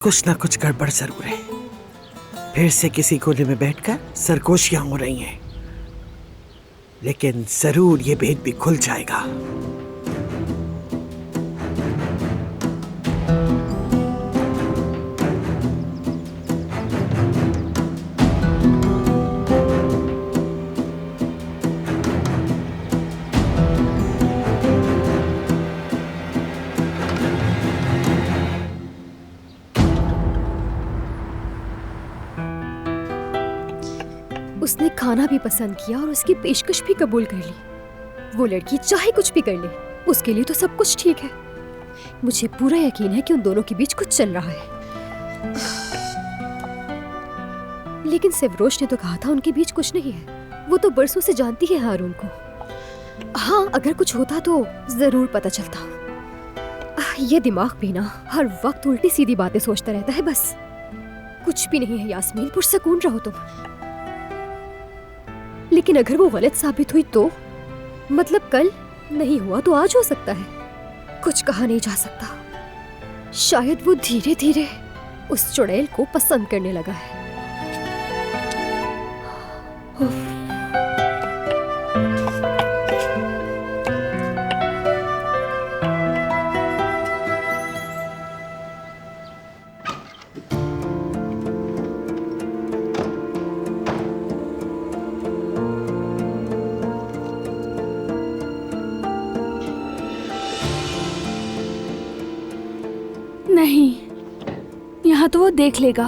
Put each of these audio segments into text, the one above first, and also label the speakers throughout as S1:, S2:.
S1: कुछ ना कुछ गड़बड़ जरूर है। फिर से किसी कोने में बैठकर सरगोशियां हो रही हैं, लेकिन जरूर ये भेद भी खुल जाएगा।
S2: उसने खाना भी पसंद किया और उसकी पेशकश भी कबूल कर ली। वो लड़की चाहे कुछ भी कर ले, उसके लिए तो सब कुछ ठीक है। मुझे पूरा यकीन है कि उन दोनों के बीच कुछ चल रहा है। लेकिन सेवरोश ने तो कहा था उनके बीच कुछ नहीं है। वो तो बरसों से जानती है हारून को। हाँ, अगर कुछ होता तो जरूर पता चलता। ये दिमाग भी ना हर वक्त उल्टी सीधी बातें सोचता रहता है। बस कुछ भी नहीं है यास्मीन, पुरसकून रहो तुम। लेकिन अगर वो गलत साबित हुई तो मतलब कल नहीं हुआ तो आज हो सकता है। कुछ कहा नहीं जा सकता। शायद वो धीरे धीरे उस चुड़ैल को पसंद करने लगा है।
S3: नहीं, यहाँ तो वो देख लेगा।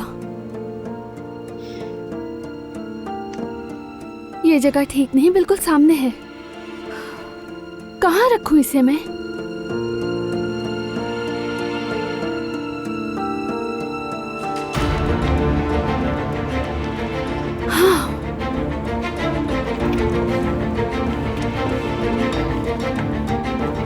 S3: ये जगह ठीक नहीं, बिल्कुल सामने है। कहाँ रखूं इसे मैं?